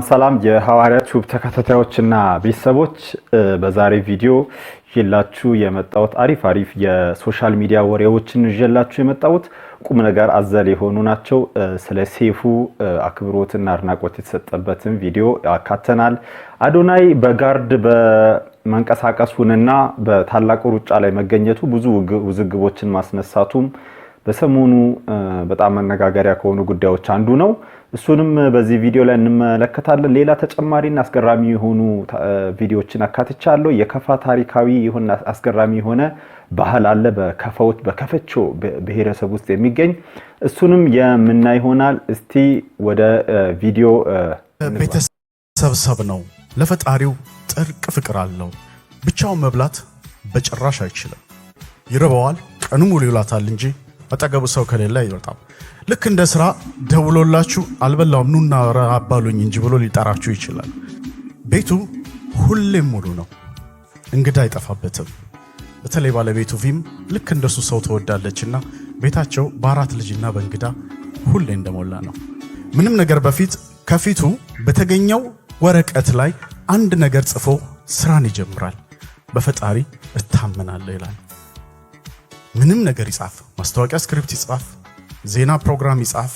ሰላም የሐዋርያት ዩቲዩብ ተከታታዮችና ቤተሰቦች በዛሬ ቪዲዮ ይላችሁ የመጣሁት አሪፍ የሶሻል ሚዲያ ወሬዎችን ይዤላችሁ የመጣሁት ቁም ነገር አዘል የሆኑ ናቸው። ስለ ሰይፉ አክብሮትና አድናቆት የተሰጠበትን ቪዲዮ ያካተናል። አዶናይ በጋርድ በመንቀሳቀሱንና በታላቁ ሩጫ ላይ መገኘቱ ብዙ ውዝግቦችን ማስነሳቱም በሰሞኑ በጣም መነጋገሪያ ከሆኑ ጉዳዮች አንዱ ነው። እሱንም በዚህ ቪዲዮ ላይ እንመለከታለን። ሌላ ተጨማሪና አስገራሚ የሆኑ ቪዲዮዎችን አካትቻለሁ። የከፋ ታሪካዊ የሆነ አስገራሚ የሆነ ባህል አለ በከፈቾ ብሔረሰብ ውስጥ የሚገኝ እሱንም የምናይ ይሆናል። እስቲ ወደ ቪዲዮ ቤተሰብ ነው። ለፈጣሪው ጥልቅ ፍቅር አለው። ብቻውን መብላት በጭራሽ አይችልም። ይርበዋል፣ ቀኑ ሙሉ ይውላታል እንጂ አጠገቡ ሰው ከሌለ አይወጣም። ልክ እንደ ስራ ደውሎላችሁ አልበላውም ኑና አባሉኝ እንጂ ብሎ ሊጠራችሁ ይችላል። ቤቱ ሁሌም ሙሉ ነው፣ እንግዳ አይጠፋበትም። በተለይ ባለቤቱ ቪም ልክ እንደሱ ሰው ተወዳለችና ቤታቸው በአራት ልጅና በእንግዳ ሁሌ እንደሞላ ነው። ምንም ነገር ከፊቱ በተገኘው ወረቀት ላይ አንድ ነገር ጽፎ ስራን ይጀምራል። በፈጣሪ እታመናለሁ ይላል። ምንም ነገር ይጻፍ፣ ማስታወቂያ ስክሪፕት ይጻፍ፣ ዜና ፕሮግራም ይጻፍ፣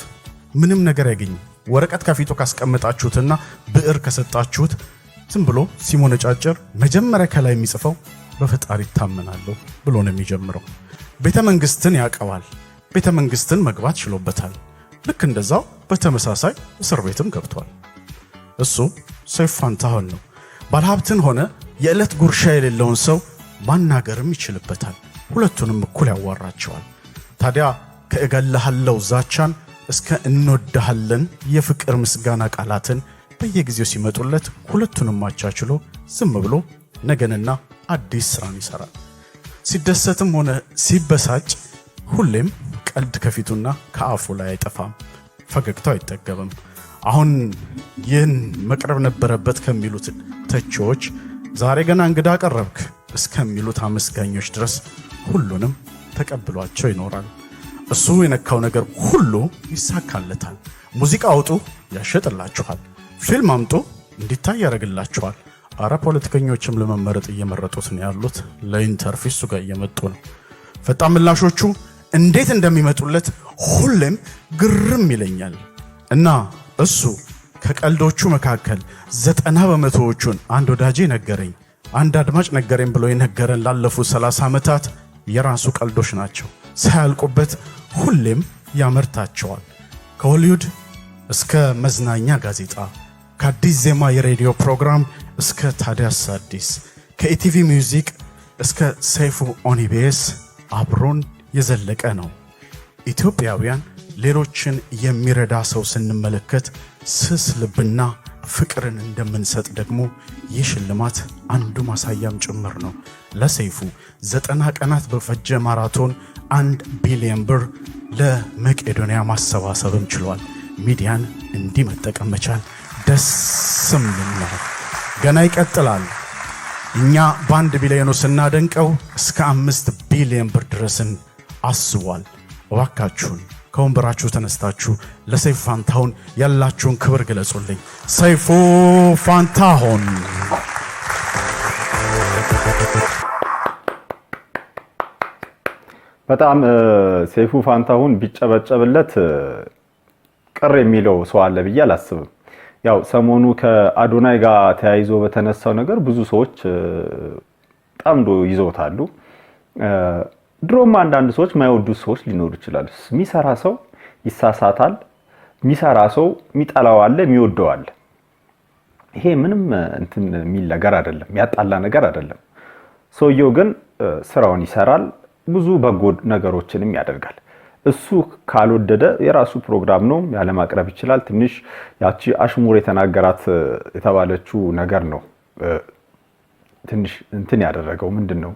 ምንም ነገር ያገኝ ወረቀት ከፊቱ ካስቀመጣችሁትና ብዕር ከሰጣችሁት ዝም ብሎ ሲሞነጫጭር መጀመሪያ ከላይ የሚጽፈው በፈጣሪ እታመናለሁ ብሎ ነው የሚጀምረው። ቤተመንግስትን ያቀዋል። ቤተመንግስትን መግባት ችሎበታል። ልክ እንደዛው በተመሳሳይ እስር ቤትም ገብቷል። እሱ ሰይፉ ፋንታሁን ነው። ባለሀብትን ሆነ የዕለት ጉርሻ የሌለውን ሰው ማናገርም ይችልበታል። ሁለቱንም እኩል ያዋራቸዋል። ታዲያ ከእገለሃለው ዛቻን እስከ እንወድሃለን የፍቅር ምስጋና ቃላትን በየጊዜው ሲመጡለት ሁለቱንም አቻችሎ ዝም ብሎ ነገንና አዲስ ስራን ይሰራል። ሲደሰትም ሆነ ሲበሳጭ ሁሌም ቀልድ ከፊቱና ከአፉ ላይ አይጠፋም። ፈገግታው አይጠገብም። አሁን ይህን መቅረብ ነበረበት ከሚሉት ተቺዎች ዛሬ ገና እንግዳ ቀረብክ እስከሚሉት አመስጋኞች ድረስ ሁሉንም ተቀብሏቸው ይኖራል። እሱ የነካው ነገር ሁሉ ይሳካለታል። ሙዚቃ አውጡ ያሸጥላችኋል። ፊልም አምጡ እንዲታይ ያደርግላችኋል። አረ ፖለቲከኞችም ለመመረጥ እየመረጡት ነው ያሉት። ለኢንተርቪው ጋር እየመጡ ነው። ፈጣን ምላሾቹ እንዴት እንደሚመጡለት ሁሌም ግርም ይለኛል። እና እሱ ከቀልዶቹ መካከል 90%ዎቹን አንድ ወዳጄ ነገረኝ፣ አንድ አድማጭ ነገረኝ ብሎ የነገረን ላለፉት 30 ዓመታት የራሱ ቀልዶች ናቸው። ሳያልቁበት ሁሌም ያመርታቸዋል። ከሆሊውድ እስከ መዝናኛ ጋዜጣ፣ ከአዲስ ዜማ የሬዲዮ ፕሮግራም እስከ ታዲያስ አዲስ፣ ከኢቲቪ ሚውዚክ እስከ ሰይፉ ኦን ኢቢኤስ አብሮን የዘለቀ ነው። ኢትዮጵያውያን ሌሎችን የሚረዳ ሰው ስንመለከት ስስ ልብና ፍቅርን እንደምንሰጥ ደግሞ ይህ ሽልማት አንዱ ማሳያም ጭምር ነው። ለሰይፉ 90 ቀናት በፈጀ ማራቶን 1 ቢሊዮን ብር ለመቄዶንያ ማሰባሰብም ችሏል። ሚዲያን እንዲህ መጠቀም መቻል ደስም ነው። ገና ይቀጥላል። እኛ በ1 ቢሊዮኑ ስናደንቀው እስከ 5 ቢሊዮን ብር ድረስን አስቧል። እባካችሁን ከወንበራችሁ ተነስታችሁ ለሰይፉ ፋንታሁን ያላችሁን ክብር ገለጹልኝ። ሰይፉ ፋንታሁን በጣም ሰይፉ ፋንታሁን ቢጨበጨብለት ቅር የሚለው ሰው አለ ብዬ አላስብም። ያው ሰሞኑ ከአዶናይ ጋር ተያይዞ በተነሳው ነገር ብዙ ሰዎች ጣምዶ ይዘውታሉ። ድሮም አንዳንድ ሰዎች ማይወዱ ሰዎች ሊኖሩ ይችላሉ። የሚሰራ ሰው ይሳሳታል፣ የሚሰራ ሰው የሚጠላው አለ፣ የሚወደው አለ። ይሄ ምንም እንትን የሚል ነገር አይደለም፣ ያጣላ ነገር አይደለም። ሰውየው ግን ስራውን ይሰራል፣ ብዙ በጎ ነገሮችንም ያደርጋል። እሱ ካልወደደ የራሱ ፕሮግራም ነው ያለ ማቅረብ ይችላል። ትንሽ ያቺ አሽሙር የተናገራት የተባለችው ነገር ነው ትንሽ እንትን ያደረገው ምንድነው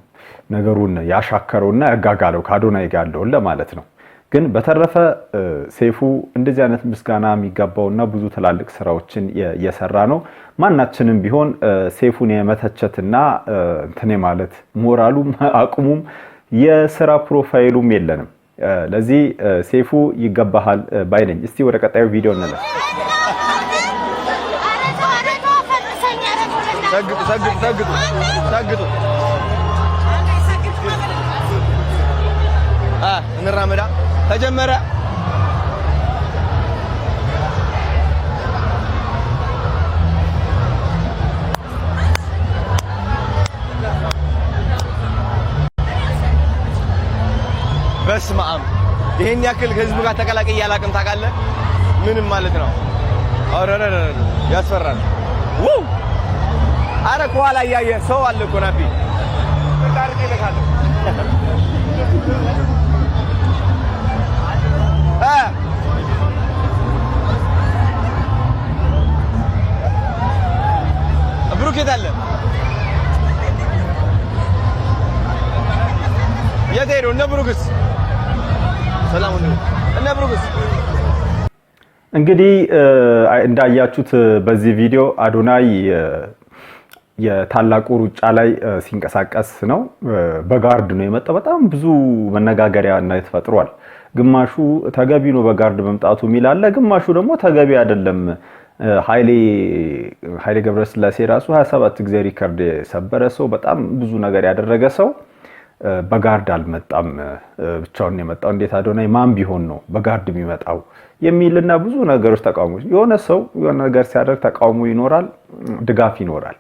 ነገሩን ያሻከረውና ያጋጋለው ከአዶናይ ጋር ያለው ለማለት ነው። ግን በተረፈ ሰይፉ እንደዚህ አይነት ምስጋና የሚገባውና ብዙ ትላልቅ ስራዎችን እየሰራ ነው። ማናችንም ቢሆን ሰይፉን የመተቸትና እንትን ማለት ሞራሉም አቅሙም የስራ ፕሮፋይሉም የለንም። ለዚህ ሰይፉ ይገባሃል ባይ ነኝ። እስቲ ወደ ቀጣዩ ቪዲዮ እንለፍ። ሰግጡ እንራመዳ ተጀመረ። በስመ አብ ይሄን ያክል ህዝብ ጋር ተቀላቀይ ያላቅም ታውቃለህ? ምንም ማለት ነው። አረረረ ያስፈራል። አረ ከኋላ ያየ ሰው አለ እኮ ናቢ ታርቂ ለካለ ብሩክ የታለ? የት ሄዱ? እነ ብሩክስ? ሰላም ነው እነ ብሩክስ? እንግዲህ እንዳያችሁት በዚህ ቪዲዮ አዶናይ የታላቁ ሩጫ ላይ ሲንቀሳቀስ ነው። በጋርድ ነው የመጣው። በጣም ብዙ መነጋገሪያ እና ተፈጥሯል። ግማሹ ተገቢ ነው በጋርድ መምጣቱ ሚላለ፣ ግማሹ ደግሞ ተገቢ አይደለም። ኃይሌ ገብረስላሴ ራሱ 27 ጊዜ ሪከርድ የሰበረ ሰው፣ በጣም ብዙ ነገር ያደረገ ሰው በጋርድ አልመጣም፣ ብቻውን የመጣው። እንዴት አዶናይ ማን ቢሆን ነው በጋርድ የሚመጣው የሚልና ብዙ ነገሮች ተቃውሞ። የሆነ ሰው የሆነ ነገር ሲያደርግ ተቃውሞ ይኖራል፣ ድጋፍ ይኖራል።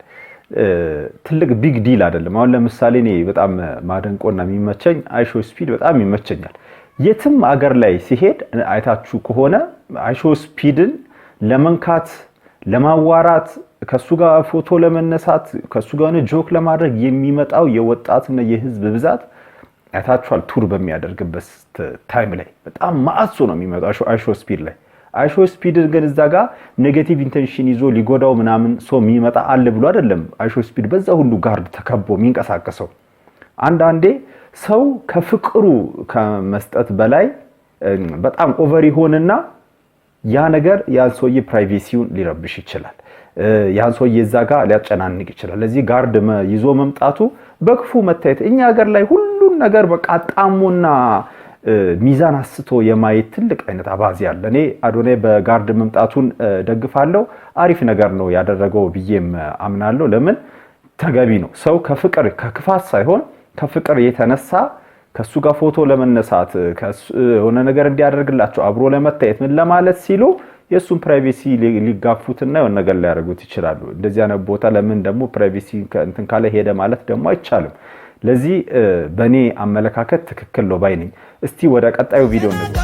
ትልቅ ቢግ ዲል አይደለም። አሁን ለምሳሌ እኔ በጣም ማደንቆና የሚመቸኝ አይሾ ስፒድ በጣም ይመቸኛል። የትም አገር ላይ ሲሄድ አይታችሁ ከሆነ አይሾ ስፒድን ለመንካት፣ ለማዋራት፣ ከሱ ጋር ፎቶ ለመነሳት፣ ከሱ ጋር ጆክ ለማድረግ የሚመጣው የወጣትና የህዝብ ብዛት አይታችኋል። ቱር በሚያደርግበት ታይም ላይ በጣም ማአሶ ነው የሚመጣው አይሾ ስፒድ ላይ። አይሾ ስፒድ ግን እዛ ጋር ኔጌቲቭ ኢንቴንሽን ይዞ ሊጎዳው ምናምን ሰው የሚመጣ አለ ብሎ አይደለም አይሾ ስፒድ በዛ ሁሉ ጋርድ ተከቦ የሚንቀሳቀሰው። አንዳንዴ ሰው ከፍቅሩ ከመስጠት በላይ በጣም ኦቨር ይሆንና ያ ነገር ያን ሰውዬ ፕራይቬሲውን ሊረብሽ ይችላል። ያን ሰውዬ እዛ ጋር ሊያጨናንቅ ይችላል። ለዚህ ጋርድ ይዞ መምጣቱ በክፉ መታየት እኛ ሀገር ላይ ሁሉን ነገር በቃ ጣሞና ሚዛን አስቶ የማየት ትልቅ አይነት አባዜ አለ። እኔ አዶናይ በጋርድ መምጣቱን ደግፋለሁ። አሪፍ ነገር ነው ያደረገው ብዬም አምናለሁ። ለምን ተገቢ ነው። ሰው ከፍቅር ከክፋት ሳይሆን ከፍቅር የተነሳ ከሱ ጋር ፎቶ ለመነሳት የሆነ ነገር እንዲያደርግላቸው አብሮ ለመታየት ምን ለማለት ሲሉ የሱን ፕራይቬሲ ሊጋፉትና የሆነ ነገር ሊያደርጉት ይችላሉ። እንደዚህ አይነት ቦታ ለምን ደግሞ ፕራይቬሲ እንትን ካለ ሄደ ማለት ደግሞ አይቻልም። ለዚህ በኔ አመለካከት ትክክል ነው ባይ ነኝ። እስቲ ወደ ቀጣዩ ቪዲዮ እንግባ።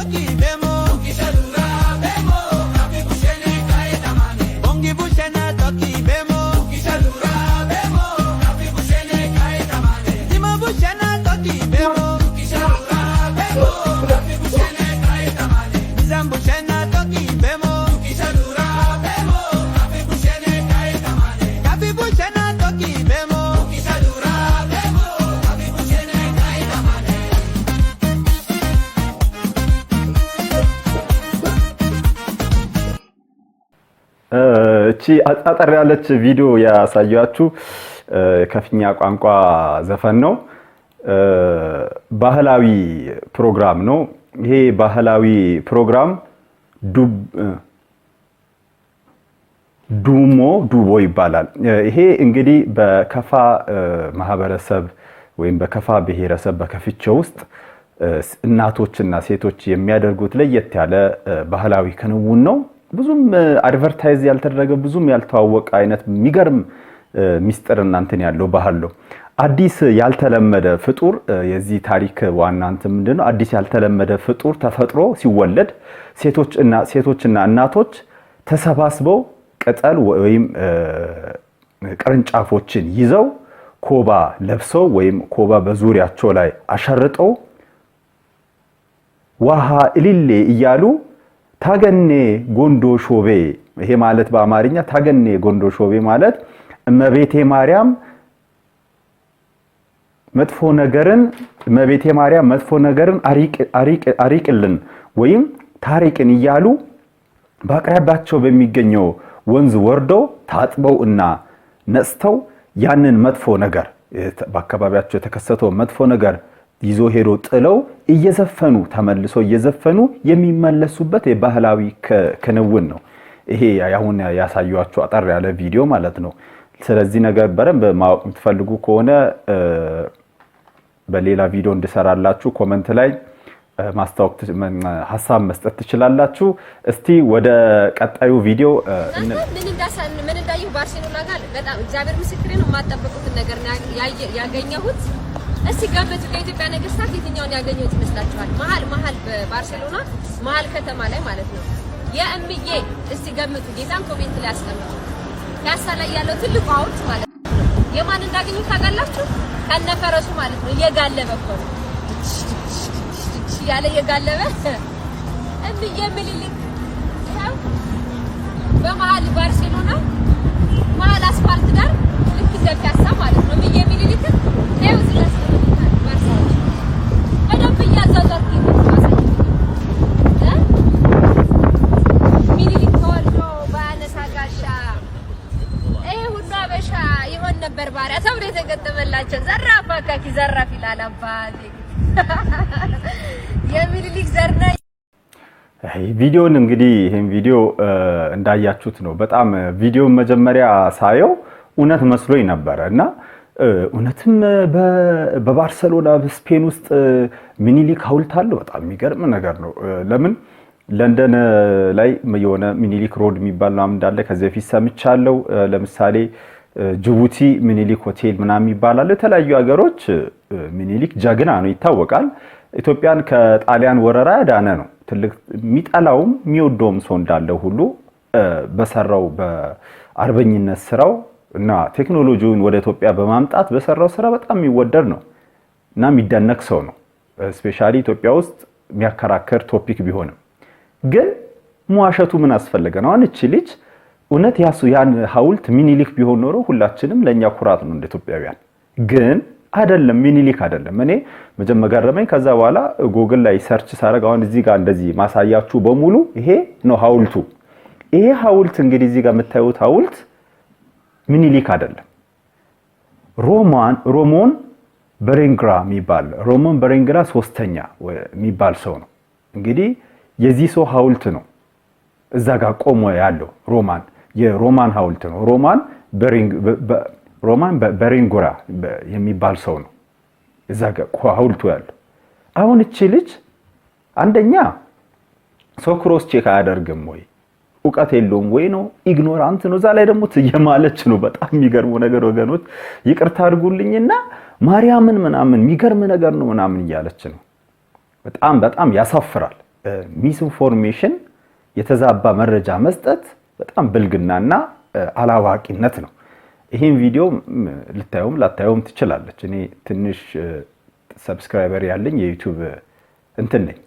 እቺ አጣጣር ያለች ቪዲዮ ያሳያችሁ ከፍኛ ቋንቋ ዘፈን ነው። ባህላዊ ፕሮግራም ነው። ይሄ ባህላዊ ፕሮግራም ዱቦ ይባላል። ይሄ እንግዲህ በከፋ ማህበረሰብ ወይም በከፋ ብሔረሰብ በከፍቼ ውስጥ እናቶችና ሴቶች የሚያደርጉት ለየት ያለ ባህላዊ ክንውን ነው። ብዙም አድቨርታይዝ ያልተደረገ ብዙም ያልተዋወቀ አይነት የሚገርም ሚስጥር እናንተን ያለው ባህል ነው። አዲስ ያልተለመደ ፍጡር የዚህ ታሪክ ዋና እንትን ምንድነው? አዲስ ያልተለመደ ፍጡር ተፈጥሮ ሲወለድ ሴቶችና እናቶች ተሰባስበው ቅጠል ወይም ቅርንጫፎችን ይዘው ኮባ ለብሰው ወይም ኮባ በዙሪያቸው ላይ አሸርጠው ዋሃ እልሌ እያሉ ታገኔ ጎንዶ ሾቤ ይሄ ማለት በአማርኛ ታገኔ ጎንዶ ሾቤ ማለት እመቤቴ ማርያም መጥፎ ነገርን አሪቅልን ወይም ታሪቅን እያሉ በአቅራቢያቸው በሚገኘው ወንዝ ወርደው ታጥበው እና ነጽተው ያንን መጥፎ ነገር በአካባቢያቸው የተከሰተው መጥፎ ነገር ይዞ ሄዶ ጥለው እየዘፈኑ ተመልሶ እየዘፈኑ የሚመለሱበት የባህላዊ ክንውን ነው። ይሄ አሁን ያሳዩአችሁ አጠር ያለ ቪዲዮ ማለት ነው። ስለዚህ ነገር በደንብ ማወቅ የምትፈልጉ ከሆነ በሌላ ቪዲዮ እንድሰራላችሁ ኮሜንት ላይ ማስታወቅ ሐሳብ መስጠት ትችላላችሁ። እስቲ ወደ ቀጣዩ ቪዲዮ ምን እንዳየሁ ባርሴሎና ጋር በጣም እግዚአብሔር ምስክሬ ነው የማጠብቁትን ነገር ያገኘሁት። እስቲ ገምቱ ከኢትዮጵያ ነገስታት የትኛውን ያገኘሁት ይመስላችኋል? መሀል በባርሴሎና መሀል ከተማ ላይ ማለት ነው የእምዬ እስቲ ገምቱ። ጌታን ኮሜንት ላይ አስቀምጡ። ፒያሳ ላይ ያለው ትልቁ ሐውልት ማለት ነው የማን እንዳገኙት ታውቃላችሁ? ከነፈረሱ ማለት ነው እየጋለበ እኮ ነው ያለ የጋለበ እምዬ ምኒልክ ያው በመሀል ባርሴሎና መሀል አስፋልት ዳር ልክ እንደ ፒያሳ ማለት ነው እምዬ ምኒልክ ነው እዚህ ያስቀምጣል። ባርሴሎና በደንብ እያዛዛርኩ ምኒልክ ተወልዶ በአነሳ ጋሻ ይሄ ሁሉ አበሻ ይሆን ነበር ባሪያ ተብሎ የተገጠመላቸው ዘራፍ አካኪ ዘራፍ ይላል አባቴ የሚኒሊክ ዘርና ቪዲዮን እንግዲህ ይሄን ቪዲዮ እንዳያችሁት ነው። በጣም ቪዲዮን መጀመሪያ ሳየው እውነት መስሎኝ ነበርና እውነትም በባርሴሎና በስፔን ውስጥ ሚኒሊክ ሐውልት አለ። በጣም የሚገርም ነገር ነው። ለምን ለንደን ላይ የሆነ ሚኒሊክ ሮድ የሚባል ነው እንዳለ ከዚህ በፊት ሰምቻለሁ። ለምሳሌ ጅቡቲ ሚኒሊክ ሆቴል ምናምን ይባላል። የተለያዩ ሀገሮች ሚኒሊክ ጀግና ነው ይታወቃል። ኢትዮጵያን ከጣሊያን ወረራ ያዳነ ነው። ትልቅ የሚጠላውም የሚወደውም ሰው እንዳለ ሁሉ በሰራው በአርበኝነት ስራው እና ቴክኖሎጂውን ወደ ኢትዮጵያ በማምጣት በሰራው ስራ በጣም የሚወደድ ነው እና የሚደነቅ ሰው ነው። ስፔሻሊ ኢትዮጵያ ውስጥ የሚያከራከር ቶፒክ ቢሆንም ግን መዋሸቱ ምን አስፈልገ ነው? አንቺ ልጅ እውነት ያን ሐውልት ሚኒሊክ ቢሆን ኖሮ ሁላችንም ለኛ ኩራት ነው እንደ ኢትዮጵያውያን። ግን አይደለም፣ ሚኒሊክ አይደለም። እኔ መጀመሪያ ገረመኝ። ከዛ በኋላ ጉግል ላይ ሰርች ሳደርግ አሁን እዚህ ጋር እንደዚህ ማሳያችሁ በሙሉ ይሄ ነው ሐውልቱ። ይሄ ሐውልት እንግዲህ እዚህ ጋር የምታዩት ሐውልት ሚኒሊክ አይደለም። ሮሞን በሬንግራ ሶስተኛ የሚባል ሰው ነው። እንግዲህ የዚህ ሰው ሐውልት ነው እዛ ጋር ቆሞ ያለው የሮማን ሐውልት ነው። ሮማን በሬንጉራ የሚባል ሰው ነው እዛ ጋር ሐውልቱ ያለው። አሁን እቺ ልጅ አንደኛ ሰው ክሮስ ቼክ አያደርግም ወይ ዕውቀት የለውም ወይ ነው ኢግኖራንት ነው። እዛ ላይ ደግሞ ትየማለች ነው። በጣም የሚገርሙ ነገር ወገኖች ይቅርታ አድርጉልኝና ማርያምን ምናምን የሚገርም ነገር ነው ምናምን እያለች ነው። በጣም ያሳፍራል። ሚስ ኢንፎርሜሽን የተዛባ መረጃ መስጠት በጣም ብልግናና አላዋቂነት ነው። ይሄን ቪዲዮ ልታዩም ላታዩም ትችላለች። እኔ ትንሽ ሰብስክራይበር ያለኝ የዩቲዩብ እንትን ነኝ።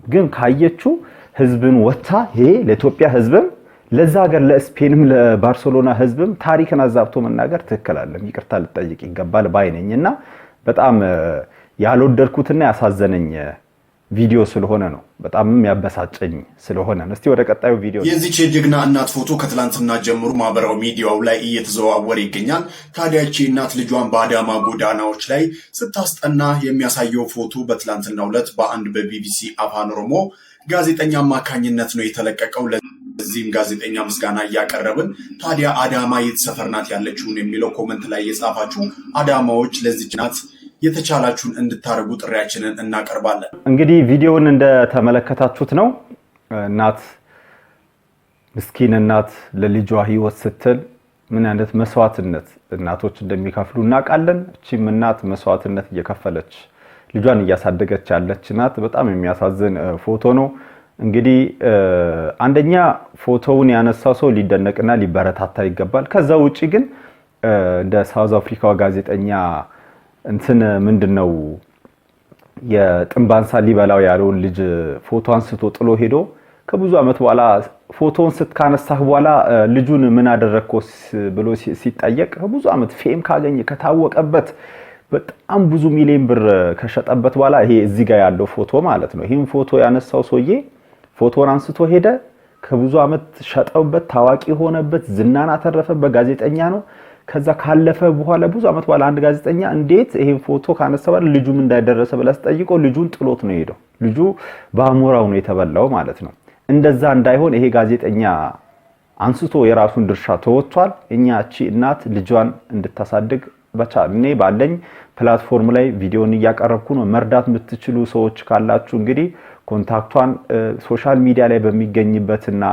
ግን ካየችው ህዝብን ወጣ ይሄ ለኢትዮጵያ ህዝብም ለዛ ሀገር ለስፔንም ለባርሴሎና ህዝብም ታሪክን አዛብቶ መናገር ትክክል አይደለም። ይቅርታ ልጠይቅ ይገባል ባይነኝና በጣም ያልወደድኩትና ያሳዘነኝ ቪዲዮ ስለሆነ ነው። በጣም ያበሳጨኝ ስለሆነ ነው። እስቲ ወደ ቀጣዩ ቪዲዮ። የዚች የጀግና እናት ፎቶ ከትላንትና ጀምሮ ማህበራዊ ሚዲያው ላይ እየተዘዋወረ ይገኛል። ታዲያ ይህች እናት ልጇን በአዳማ ጎዳናዎች ላይ ስታስጠና የሚያሳየው ፎቶ በትላንትናው ዕለት በአንድ በቢቢሲ አፋን ኦሮሞ ጋዜጠኛ አማካኝነት ነው የተለቀቀው። ለዚህም ጋዜጠኛ ምስጋና እያቀረብን ታዲያ አዳማ የት ሰፈር ናት ያለችውን የሚለው ኮመንት ላይ የጻፋችሁ አዳማዎች ለዚች ናት የተቻላችሁን እንድታረጉ ጥሪያችንን እናቀርባለን። እንግዲህ ቪዲዮውን እንደተመለከታችሁት ነው። እናት ምስኪን እናት ለልጇ ህይወት ስትል ምን አይነት መስዋዕትነት እናቶች እንደሚከፍሉ እናውቃለን። እቺም እናት መስዋዕትነት እየከፈለች ልጇን እያሳደገች ያለች ናት። በጣም የሚያሳዝን ፎቶ ነው። እንግዲህ አንደኛ ፎቶውን ያነሳው ሰው ሊደነቅና ሊበረታታ ይገባል። ከዛ ውጪ ግን እንደ ሳውዝ አፍሪካው ጋዜጠኛ እንትን ምንድነው የጥንባንሳ ሊበላው ያለውን ልጅ ፎቶ አንስቶ ጥሎ ሄዶ ከብዙ አመት በኋላ ፎቶን ስትካነሳህ በኋላ ልጁን ምን አደረከው ብሎ ሲጠየቅ ብዙ አመት ፌም ካገኘ ከታወቀበት በጣም ብዙ ሚሊዮን ብር ከሸጠበት በኋላ ይሄ እዚህ ጋር ያለው ፎቶ ማለት ነው። ይሄን ፎቶ ያነሳው ሰውዬ ፎቶን አንስቶ ሄደ። ከብዙ አመት ሸጠውበት ታዋቂ ሆነበት፣ ዝናን አተረፈበት፣ ጋዜጠኛ ነው። ከዛ ካለፈ በኋላ ብዙ አመት በኋላ አንድ ጋዜጠኛ እንዴት ይሄን ፎቶ ካነሳው ልጁም እንዳይደረሰ ብለስ ጠይቆ ልጁን ጥሎት ነው ሄደው። ልጁ በአሞራው ነው የተበላው ማለት ነው። እንደዛ እንዳይሆን ይሄ ጋዜጠኛ አንስቶ የራሱን ድርሻ ተወጥቷል። እኛ እቺ እናት ልጇን እንድታሳድግ በቻልኔ ባለኝ ፕላትፎርም ላይ ቪዲዮን እያቀረብኩ ነው። መርዳት የምትችሉ ሰዎች ካላችሁ እንግዲህ ኮንታክቷን ሶሻል ሚዲያ ላይ በሚገኝበትና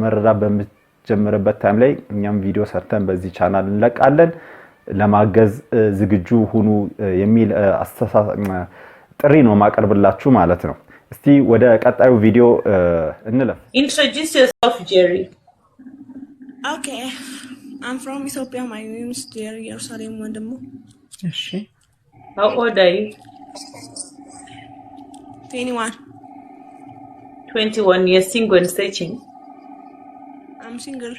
መረዳት በሚጀምርበት ታይም ላይ እኛም ቪዲዮ ሰርተን በዚህ ቻናል እንለቃለን። ለማገዝ ዝግጁ ሁኑ የሚል ጥሪ ነው ማቀርብላችሁ ማለት ነው። እስቲ ወደ ቀጣዩ ቪዲዮ እንለፍ። Introduce yourself, Jerry. Okay, I'm from Ethiopia. My name is Jerry Yerusalem Wandemo. How old are you? 21. 21 years, single and searching. I'm single.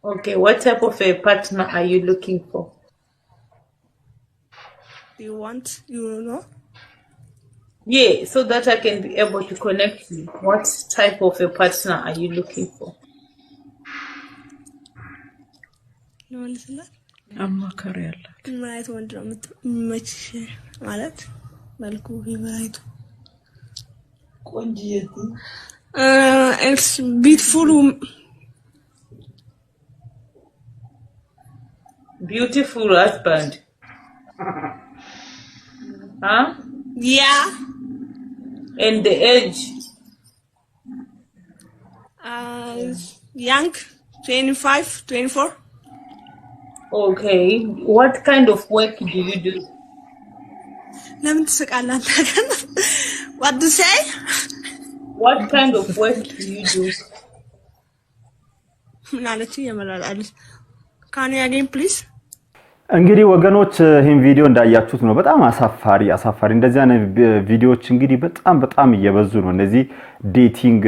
Okay, what type of a partner are you looking for? You know? Yeah, so that I can be able to connect you. What type of a partner are you looking for? No, listen. አማካሪ ያላት ምን አይነት ወንድ ነው የምትመችሽ? ማለት መልኩ ይመራይቱ ቆንጆ it's beautiful. Beautiful husband. Huh? Yeah. And the age? Young, 25, 24. Okay. What kind of work do you do? ለምን ትስቃላችሁ? What to say? What kind of work do you do? ምናለች የመላላልሽ? Can you again please? እንግዲህ ወገኖች ይሄን ቪዲዮ እንዳያችሁት ነው። በጣም አሳፋሪ እንደዚህ አይነት ቪዲዮዎች እንግዲህ በጣም እየበዙ ነው። እነዚህ ዴቲንግ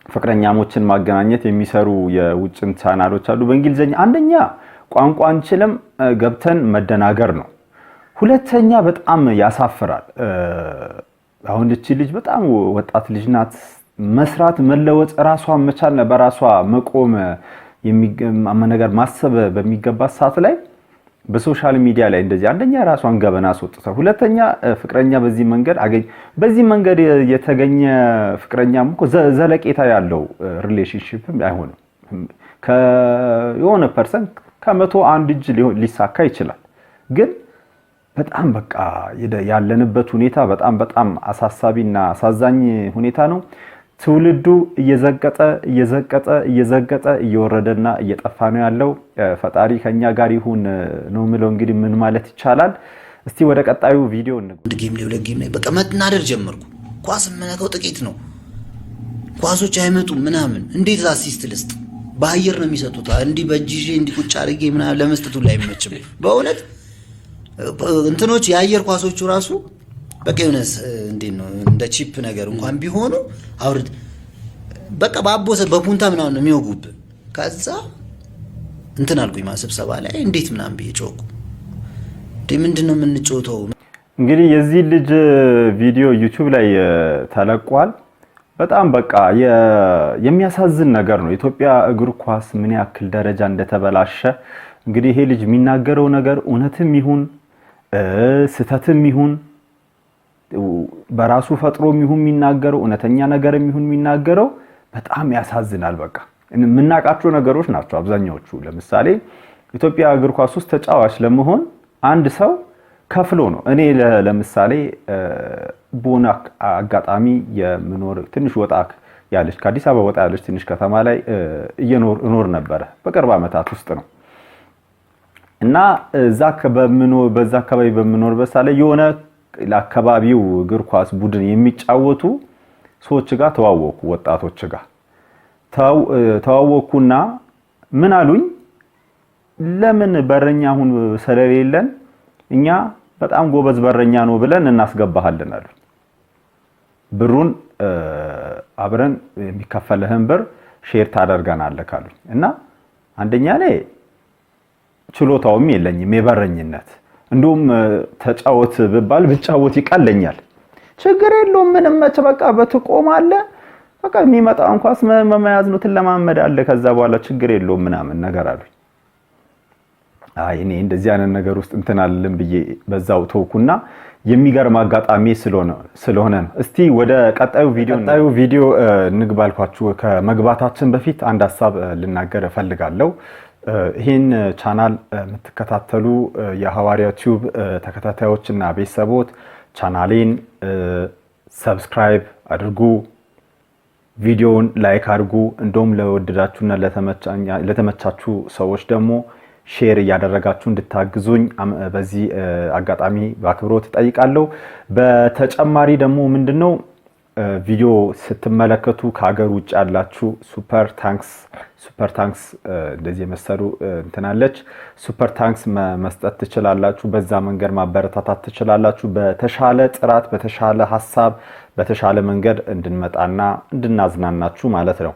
ፍቅረኛሞችን ማገናኘት የሚሰሩ የውጭን ቻናሎች አሉ በእንግሊዘኛ። አንደኛ ቋንቋ አንችልም ገብተን መደናገር ነው። ሁለተኛ በጣም ያሳፍራል። አሁን እቺ ልጅ በጣም ወጣት ልጅ ናት። መስራት መለወጥ ራሷን መቻል በራሷ መቆም ነገር ማሰብ በሚገባት ሰዓት ላይ በሶሻል ሚዲያ ላይ እንደዚህ አንደኛ ራሷን ገበና አስወጥታ፣ ሁለተኛ ፍቅረኛ በዚህ መንገድ የተገኘ ፍቅረኛም እኮ ዘለቄታ ያለው ሪሌሽንሺፕም አይሆንም። ከየሆነ ፐርሰንት ከመቶ አንድ እጅ ሊሳካ ይችላል። ግን በጣም በቃ ያለንበት ሁኔታ በጣም አሳሳቢና አሳዛኝ ሁኔታ ነው። ትውልዱ እየዘቀጠ እየወረደና እየጠፋ ነው ያለው። ፈጣሪ ከኛ ጋር ይሁን ነው ምለው። እንግዲህ ምን ማለት ይቻላል? እስቲ ወደ ቀጣዩ ቪዲዮ እንግባ። ጌም ላይ በቃ መናደር ጀመርኩ። ኳስ መነካው ጥቂት ነው፣ ኳሶች አይመጡም ምናምን። እንዴት አሲስት ልስጥ? በአየር ነው የሚሰጡት። እንዲህ በእጅዬ እንዲህ ቁጭ አድርጌ ምናምን ለመስጠቱ ላይ አይመችም። በእውነት እንትኖች የአየር ኳሶቹ ራሱ በቃ የሆነስ እንዴት ነው እንደ ቺፕ ነገር እንኳን ቢሆኑ አውርድ በቃ ባቦሰ በፑንታ ምናምን ነው የሚወጉብ። ከዛ እንትን አልኩኝ ማስብሰባ ላይ እንዴት ምናምን ቢጮኩ ምንድነው የምንጮተው? እንግዲህ የዚህ ልጅ ቪዲዮ ዩቲዩብ ላይ ተለቋል። በጣም በቃ የሚያሳዝን ነገር ነው። ኢትዮጵያ እግር ኳስ ምን ያክል ደረጃ እንደተበላሸ እንግዲህ ይሄ ልጅ የሚናገረው ነገር እውነትም ይሁን ስተትም ይሁን በራሱ ፈጥሮም ይሁን የሚናገረው እውነተኛ ነገርም ይሁን የሚናገረው በጣም ያሳዝናል። በቃ የምናውቃቸው ነገሮች ናቸው አብዛኛዎቹ። ለምሳሌ ኢትዮጵያ እግር ኳስ ውስጥ ተጫዋች ለመሆን አንድ ሰው ከፍሎ ነው። እኔ ለምሳሌ ቦና አጋጣሚ የምኖር ትንሽ ወጣ ያለች ከአዲስ አበባ ወጣ ያለች ትንሽ ከተማ ላይ እኖር ነበር በቅርብ ዓመታት ውስጥ ነው። እና በዛ አካባቢ በምኖርበት ሳለ የሆነ ለአካባቢው እግር ኳስ ቡድን የሚጫወቱ ሰዎች ጋር ተዋወኩ። ወጣቶች ጋር ተዋወኩና ምን አሉኝ፣ ለምን በረኛ አሁን ስለሌለን እኛ በጣም ጎበዝ በረኛ ነው ብለን እናስገባሃለን አሉ። ብሩን አብረን የሚከፈልህን ብር ሼር ታደርገናለህ ካሉኝ እና አንደኛ ላይ ችሎታውም የለኝም የበረኝነት እንደውም ተጫወት ብባል ብጫወት ይቀለኛል። ችግር የለውም ምንም መች በቃ በትቆማለህ በቃ የሚመጣውን ኳስ መያዝ ነው ትለማመዳለህ ከዛ በኋላ ችግር የለውም ምናምን ነገር አሉኝ። አይ እኔ እንደዚህ አይነት ነገር ውስጥ እንትን አልልም ብዬ በዛው ተውኩና የሚገርም አጋጣሚ ስለሆነ ነው። እስቲ ወደ ቀጣዩ ቪዲዮ እንግባልኳችሁ። ከመግባታችን በፊት አንድ ሐሳብ ልናገር እፈልጋለሁ። ይህን ቻናል የምትከታተሉ የሐዋርያው ቲዩብ ተከታታዮችና ቤተሰቦች ቻናሌን ሰብስክራይብ አድርጉ፣ ቪዲዮውን ላይክ አድርጉ። እንደውም ለወደዳችሁና ለተመቻችሁ ሰዎች ደግሞ ሼር እያደረጋችሁ እንድታግዙኝ በዚህ አጋጣሚ በአክብሮት እጠይቃለሁ። በተጨማሪ ደግሞ ምንድነው ቪዲዮ ስትመለከቱ ከሀገር ውጭ ያላችሁ ሱፐር ታንክስ እንደዚህ የመሰሉ እንትናለች ሱፐር ታንክስ መስጠት ትችላላችሁ። በዛ መንገድ ማበረታታት ትችላላችሁ። በተሻለ ጥራት በተሻለ ሐሳብ በተሻለ መንገድ እንድንመጣና እንድናዝናናችሁ ማለት ነው።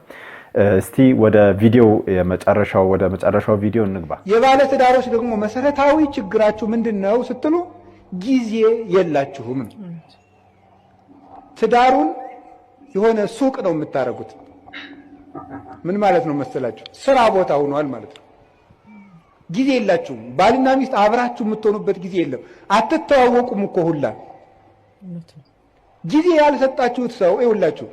እስቲ ወደ መጨረሻው ቪዲዮ እንግባ። የባለ ትዳሮች ደግሞ መሰረታዊ ችግራችሁ ምንድነው ስትሉ ጊዜ የላችሁም። ትዳሩን የሆነ ሱቅ ነው የምታረጉት። ምን ማለት ነው መሰላችሁ? ስራ ቦታ ሆኗል ማለት ነው። ጊዜ የላችሁም። ባልና ሚስት አብራችሁ የምትሆኑበት ጊዜ የለም። አትተዋወቁም እኮ ሁላ። ጊዜ ያልሰጣችሁት ሰው ይኸውላችሁ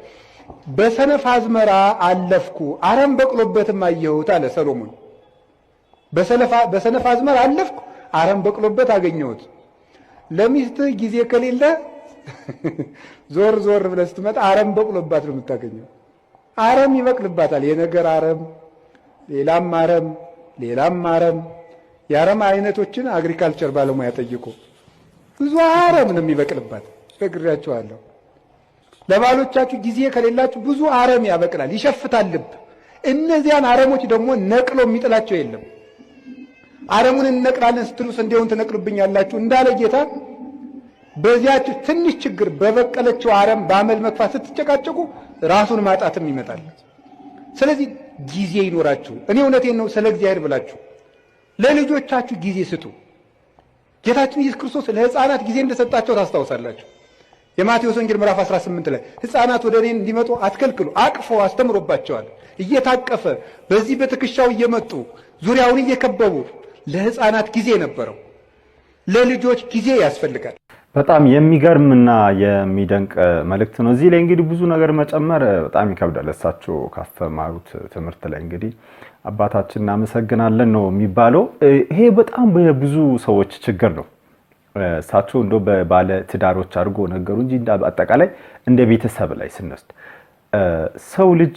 በሰነፍ አዝመራ አለፍኩ አረም በቅሎበትም አየሁት አለ ሰሎሞን። በሰነፍ አዝመራ አለፍኩ አረም በቅሎበት አገኘሁት። ለሚስት ጊዜ ከሌለ ዞር ብለህ ስትመጣ አረም በቅሎባት ነው የምታገኘው። አረም ይበቅልባታል። የነገር አረም፣ ሌላም አረም። የአረም አይነቶችን አግሪካልቸር ባለሙያ ጠይቁ። ብዙ አረም ነው የሚበቅልባት። ነግሬያችኋለሁ። ለባሎቻችሁ ጊዜ ከሌላችሁ ብዙ አረም ያበቅላል፣ ይሸፍታል ልብ። እነዚያን አረሞች ደግሞ ነቅሎ የሚጥላቸው የለም። አረሙን እንነቅላለን ስትሉ ስንዴውን ትነቅሉብኛላችሁ እንዳለ ጌታ በዚያች ትንሽ ችግር በበቀለችው አረም በአመል መጥፋት ስትጨቃጨቁ ራሱን ማጣትም ይመጣል። ስለዚህ ጊዜ ይኖራችሁ። እኔ እውነቴን ነው ስለ እግዚአብሔር ብላችሁ ለልጆቻችሁ ጊዜ ስጡ። ጌታችን ኢየሱስ ክርስቶስ ለሕፃናት ጊዜ እንደሰጣቸው ታስታውሳላችሁ። የማቴዎስ ወንጌል ምዕራፍ 18 ላይ ሕፃናት ወደ እኔ እንዲመጡ አትከልክሉ፣ አቅፎ አስተምሮባቸዋል። እየታቀፈ በዚህ በትከሻው እየመጡ ዙሪያውን እየከበቡ ለሕፃናት ጊዜ ነበረው። ለልጆች ጊዜ ያስፈልጋል። በጣም የሚገርምና የሚደንቅ መልእክት ነው። እዚህ ላይ እንግዲህ ብዙ ነገር መጨመር በጣም ይከብዳል። እሳቸው ካስተማሩት ትምህርት ላይ እንግዲህ አባታችን እናመሰግናለን ነው የሚባለው። ይሄ በጣም በብዙ ሰዎች ችግር ነው። እሳቸው እንደው በባለ ትዳሮች አድርጎ ነገሩ እንጂ አጠቃላይ እንደ ቤተሰብ ላይ ስንወስድ ሰው ልጅ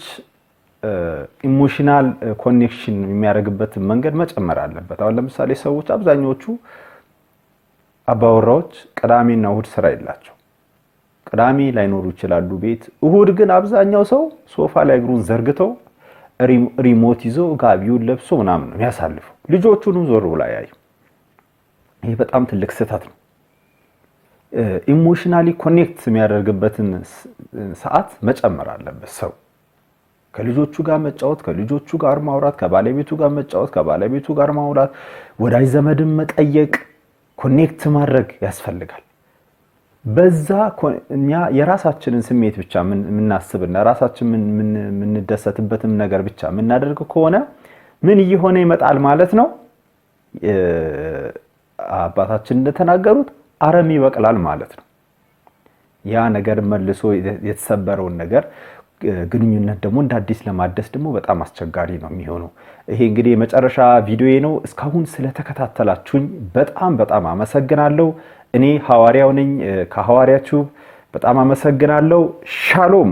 ኢሞሽናል ኮኔክሽን የሚያደርግበት መንገድ መጨመር አለበት። አሁን ለምሳሌ ሰዎች አብዛኞቹ አባወራዎች ቅዳሜና እሁድ ስራ የላቸው። ቅዳሜ ላይኖሩ ይችላሉ ቤት። እሁድ ግን አብዛኛው ሰው ሶፋ ላይ እግሩን ዘርግተው ሪሞት ይዞ ጋቢውን ለብሶ ምናምን ነው የሚያሳልፈው። ልጆቹንም ዞር ብላ ያዩ። ይሄ በጣም ትልቅ ስህተት ነው። ኢሞሽናሊ ኮኔክት የሚያደርግበትን ሰዓት መጨመር አለበት። ሰው ከልጆቹ ጋር መጫወት፣ ከልጆቹ ጋር ማውራት፣ ከባለቤቱ ጋር መጫወት፣ ከባለቤቱ ጋር ማውራት፣ ወዳጅ ዘመድን መጠየቅ፣ ኮኔክት ማድረግ ያስፈልጋል። በዛ እኛ የራሳችንን ስሜት ብቻ የምናስብና ራሳችን የምንደሰትበትም ነገር ብቻ የምናደርግ ከሆነ ምን እየሆነ ይመጣል ማለት ነው? አባታችን እንደተናገሩት አረም ይበቅላል ማለት ነው። ያ ነገር መልሶ የተሰበረውን ነገር ግንኙነት ደግሞ እንደ አዲስ ለማደስ ደግሞ በጣም አስቸጋሪ ነው የሚሆነው። ይሄ እንግዲህ የመጨረሻ ቪዲዮዬ ነው። እስካሁን ስለተከታተላችሁኝ በጣም አመሰግናለሁ። እኔ ሐዋርያው ነኝ ከሐዋርያ ቲዩብ። በጣም አመሰግናለሁ። ሻሎም